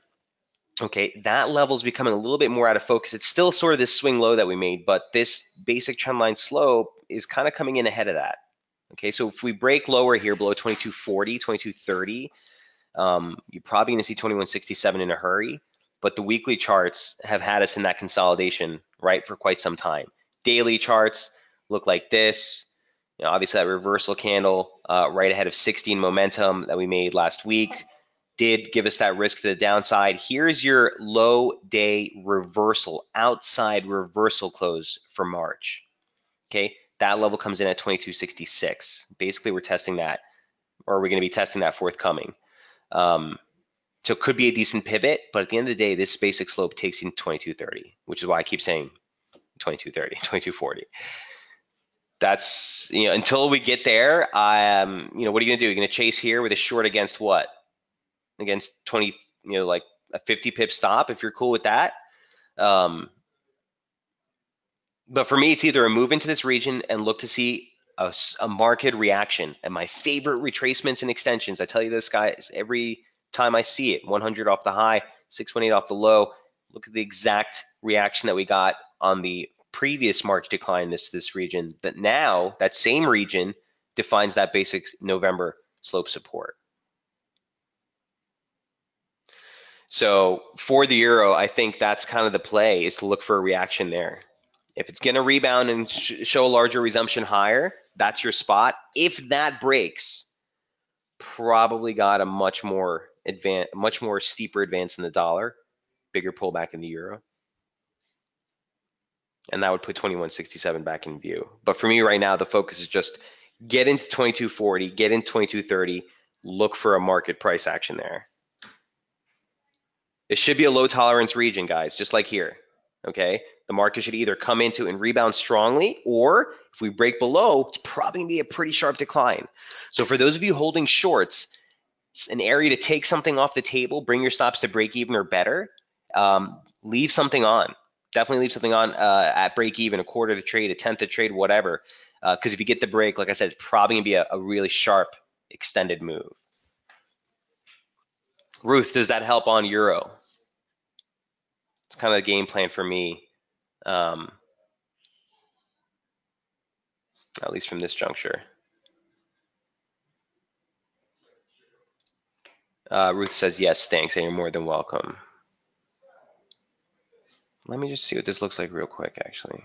Okay, that level is becoming a little bit more out of focus. It's still sort of this swing low that we made, but this basic trendline slope is kind of coming in ahead of that. Okay, so if we break lower here below 22.40, 22.30, you're probably going to see 21.67 in a hurry, but the weekly charts have had us in that consolidation, right, for quite some time. Daily charts look like this. Obviously that reversal candle right ahead of 16 momentum that we made last week did give us that risk to the downside. Here's your low day reversal, outside reversal close for March. Okay, that level comes in at 22.66. Basically, we're testing that, or we're going to be testing that forthcoming. So it could be a decent pivot, but at the end of the day, this basic slope takes you to 22.30, which is why I keep saying 22.30, 22.40. That's, until we get there, what are you going to do? You're going to chase here with a short against what? Against 20, like a 50 pip stop, if you're cool with that. But for me, it's either a move into this region and look to see a market reaction. And my favorite retracements and extensions, I tell you this, guys, every time I see it, 100 off the high, 618 off the low. Look at the exact reaction that we got on the previous March decline, this region. That now, that same region defines that basic November slope support. So for the euro, I think that's kind of the play, is to look for a reaction there. If it's going to rebound and show a larger resumption higher, that's your spot. If that breaks, probably got a much more steeper advance in the dollar, bigger pullback in the euro. And that would put 2167 back in view. But for me right now, the focus is just get into 2240, get into 2230, look for a market price action there. It should be a low tolerance region, guys, just like here. Okay, the market should either come into and rebound strongly, or if we break below, it's probably gonna be a pretty sharp decline. So for those of you holding shorts, it's an area to take something off the table, bring your stops to break even or better. Leave something on. Definitely leave something on at break even, a quarter of the trade, a tenth of the trade, whatever. Because if you get the break, like I said, it's probably gonna be a really sharp extended move. Ruth, does that help on euro? It's kind of the game plan for me. At least from this juncture. Ruth says, yes, thanks, and you're more than welcome. Let me just see what this looks like real quick, actually.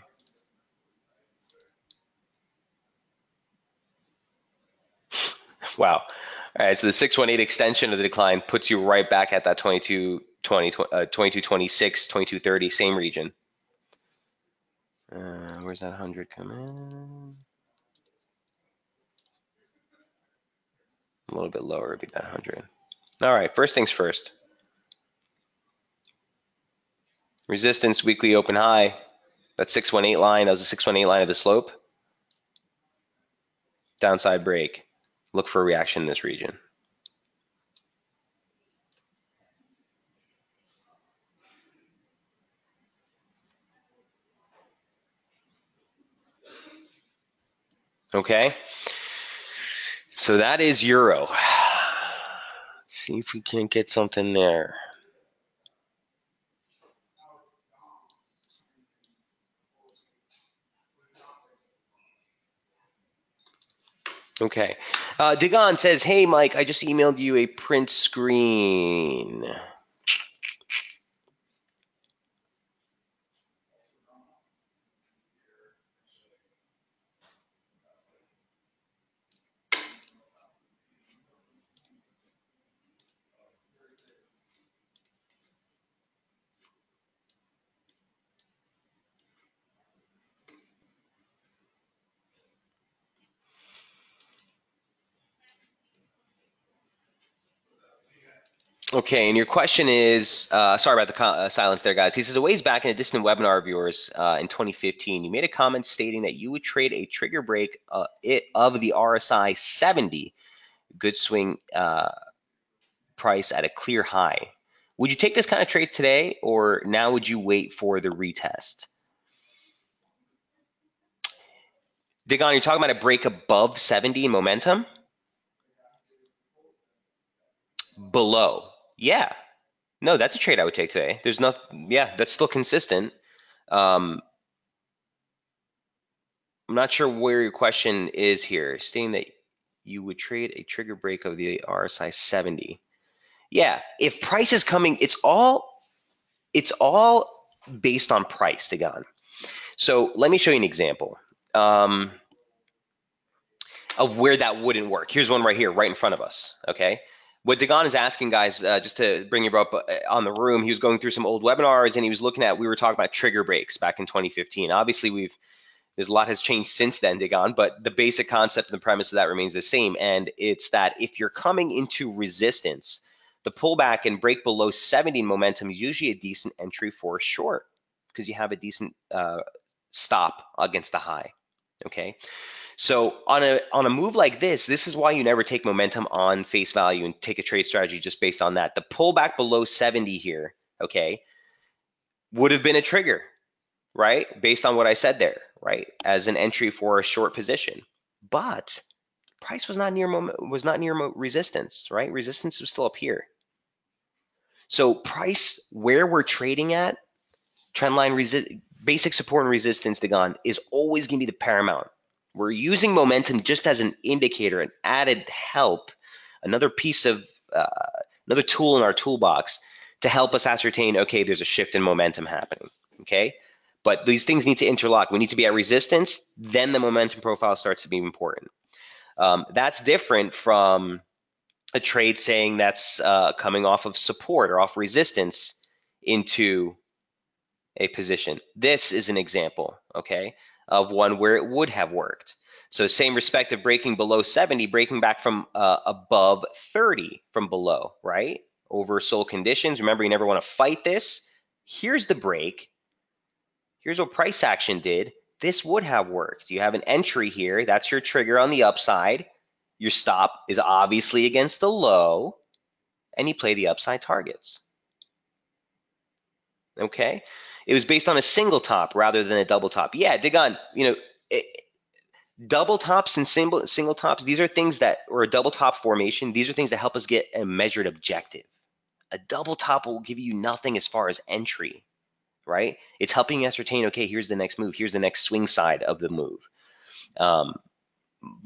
Wow. All right, so the 618 extension of the decline puts you right back at that 2226, 2230, same region. Where's that 100 come in? A little bit lower would be that 100. All right, first things first. Resistance, weekly open high. That 618 line, that was the 618 line of the slope. Downside break. Look for a reaction in this region. Okay, so that is euro. Let's see if we can't get something there. Okay. Dagon says, hey, Mike, I just emailed you a print screen. Okay, and your question is, sorry about the silence there, guys. He says, a ways back in a distant webinar of yours in 2015, you made a comment stating that you would trade a trigger break of the RSI 70 good swing price at a clear high. Would you take this kind of trade today, or now would you wait for the retest? Dagon, you're talking about a break above 70 in momentum? Below. Yeah. No, that's a trade I would take today. There's nothing, yeah, that's still consistent. I'm not sure where your question is here, stating that you would trade a trigger break of the RSI 70. Yeah, if price is coming, it's all based on price, Dagon. So let me show you an example of where that wouldn't work. Here's one right here, right in front of us, okay? What Dagon is asking, guys, just to bring you up on the room, he was going through some old webinars and he was looking at, we were talking about trigger breaks back in 2015. Obviously, there's a lot has changed since then, Dagon, but the basic concept and the premise of that remains the same. And it's that if you're coming into resistance, the pullback and break below 70 momentum is usually a decent entry for a short because you have a decent stop against the high, okay? So on a move like this is why you never take momentum on face value and take a trade strategy just based on that. The pullback below 70 here, okay, would have been a trigger, right? Based on what I said there, right? As an entry for a short position. but price was not near resistance, right? Resistance was still up here. So price, where we're trading at, trendline basic support and resistance, Dagon, is always going to be the paramount. We're using momentum just as an indicator, an added help, another piece of uh, another tool in our toolbox to help us ascertain, okay, there's a shift in momentum happening. Okay, but these things need to interlock. We need to be at resistance, then the momentum profile starts to be important. That's different from a trade saying that's coming off of support or off resistance into a position. This is an example, okay, of one where it would have worked. So same respect of breaking below 70, breaking back from above 30 from below, right? Oversold conditions. Remember, you never want to fight this. Here's the break. Here's what price action did. This would have worked. You have an entry here. That's your trigger on the upside. Your stop is obviously against the low, and you play the upside targets. Okay, it was based on a single top rather than a double top. Yeah, Digon, double tops and single tops, these are things that, or a double top formation, these are things that help us get a measured objective. A double top will give you nothing as far as entry, right? It's helping you ascertain, okay, here's the next move, here's the next swing side of the move. Um,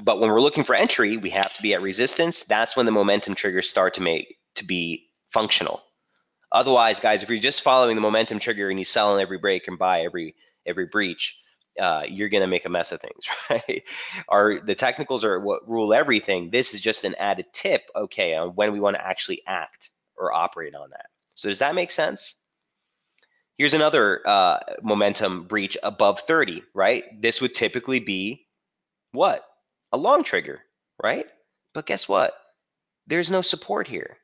but when we're looking for entry, we have to be at resistance. That's when the momentum triggers start to be functional. Otherwise, guys, if you're just following the momentum trigger and you sell on every break and buy every breach, you're going to make a mess of things, right? The technicals are what rule everything. This is just an added tip, okay, on when we want to actually act or operate on that. So does that make sense? Here's another momentum breach above 30, right? This would typically be what? A long trigger, right? But guess what? There's no support here.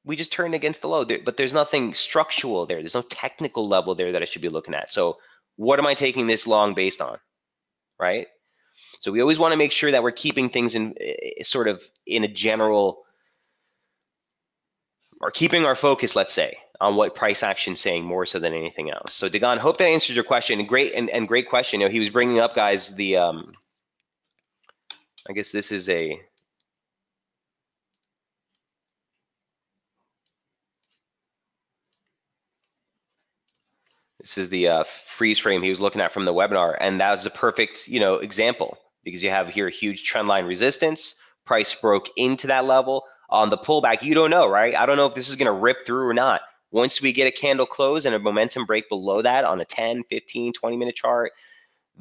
We just turned against the low, but there's nothing structural there. There's no technical level there that I should be looking at. So what am I taking this long based on, right? So we always want to make sure that we're keeping things in sort of in a general, or keeping our focus, let's say, on what price action's saying more so than anything else. So Dagon, hope that answers your question. And great question. You know, he was bringing up, guys, the I guess this is a This is the freeze frame he was looking at from the webinar, and that was a perfect, example, because you have here a huge trend line resistance. Price broke into that level. On the pullback, you don't know, right? I don't know if this is going to rip through or not. Once we get a candle close and a momentum break below that on a 10, 15, 20-minute chart,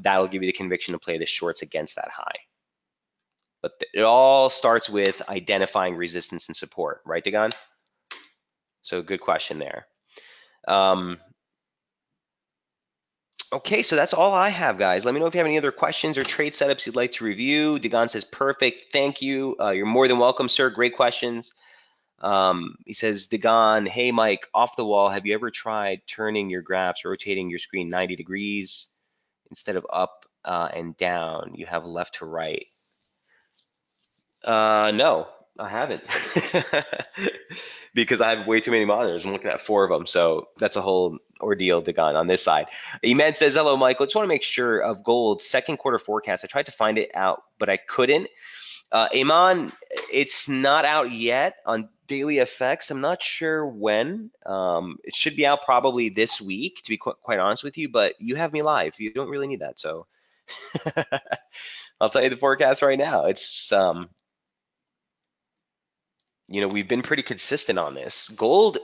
that'll give you the conviction to play the shorts against that high. But it all starts with identifying resistance and support, right, Dagon? So good question there. Okay, so that's all I have, guys. Let me know if you have any other questions or trade setups you'd like to review. Dagon says, perfect. Thank you. You're more than welcome, sir. Great questions. He says, Dagon, hey, Mike, off the wall, have you ever tried turning your graphs, rotating your screen 90 degrees instead of up and down? You have left to right. No, I haven't. Because I have way too many monitors. I'm looking at 4 of them, so that's a whole ordeal, Dagon, on this side. Eman says, hello, Michael. Just want to make sure of gold second quarter forecast. I tried to find it out, but I couldn't. Iman, it's not out yet on Daily FX. I'm not sure when. It should be out probably this week, to be quite honest with you, but you have me live. You don't really need that, so I'll tell you the forecast right now. It's we've been pretty consistent on this. Gold,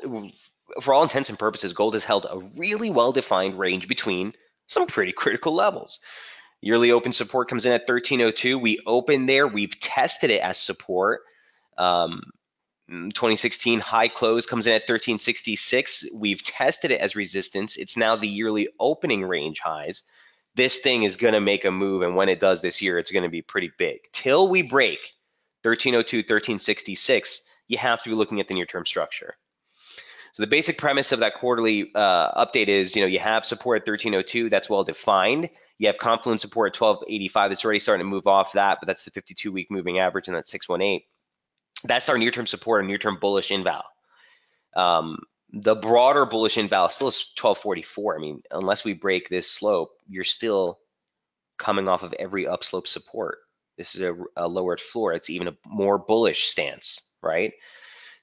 for all intents and purposes, gold has held a really well-defined range between some pretty critical levels. Yearly open support comes in at 1302. We opened there. We've tested it as support. 2016 high close comes in at 1366. We've tested it as resistance. It's now the yearly opening range highs. This thing is going to make a move, and when it does this year, it's going to be pretty big. Till we break 1302, 1366, you have to be looking at the near-term structure. So the basic premise of that quarterly update is, you have support at 1302. That's well defined. You have confluence support at 1285. It's already starting to move off that, but that's the 52-week moving average, and that's 618. That's our near-term support and near-term bullish inval. The broader bullish inval still is 1244. I mean, unless we break this slope, you're still coming off of every upslope support. This is a lowered floor. It's even a more bullish stance, right?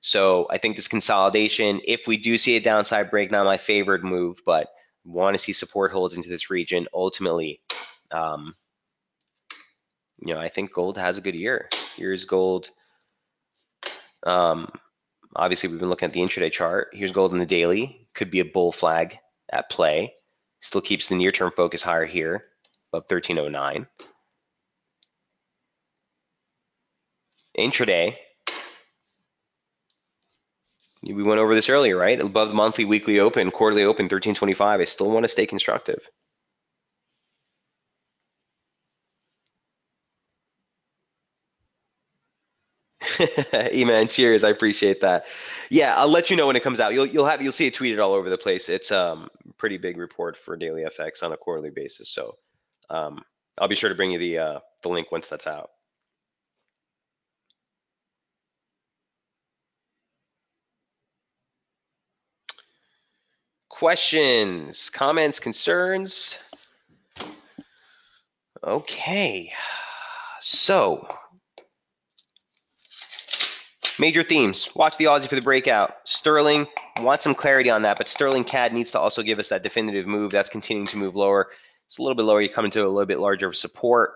So I think this consolidation, if we do see a downside break, not my favored move, but want to see support holds into this region. Ultimately, um, I think gold has a good year. Here's gold. Um, Obviously, we've been looking at the intraday chart. Here's gold in the daily. Could be a bull flag at play. Still keeps the near-term focus higher here, above 1309. Intraday, we went over this earlier, right? Above the monthly, weekly open, quarterly open, 1325. I still want to stay constructive. E-man, cheers. I appreciate that. Yeah, I'll let you know when it comes out. You'll see it tweeted all over the place. It's pretty big report for daily FX on a quarterly basis. So um, I'll be sure to bring you the link once that's out. Questions, comments, concerns? Okay. So major themes. Watch the Aussie for the breakout. Sterling, want some clarity on that, but Sterling CAD needs to also give us that definitive move. That's continuing to move lower. It's a little bit lower. You come into a little bit larger support.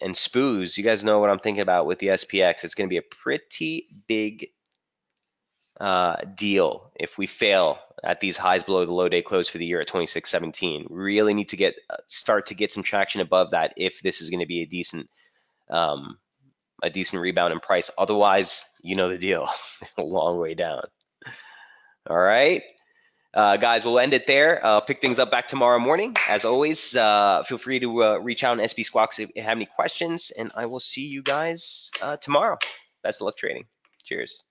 And SPOOs, you guys know what I'm thinking about with the SPX. It's going to be a pretty big deal if we fail at these highs below the low day close for the year at 26.17. Really need to start to get some traction above that if this is going to be um, a decent rebound in price. Otherwise, you know the deal. A long way down. All right. Guys, we'll end it there. Pick things up back tomorrow morning. As always, feel free to reach out on SB Squawks if you have any questions, and I will see you guys tomorrow. Best of luck trading. Cheers.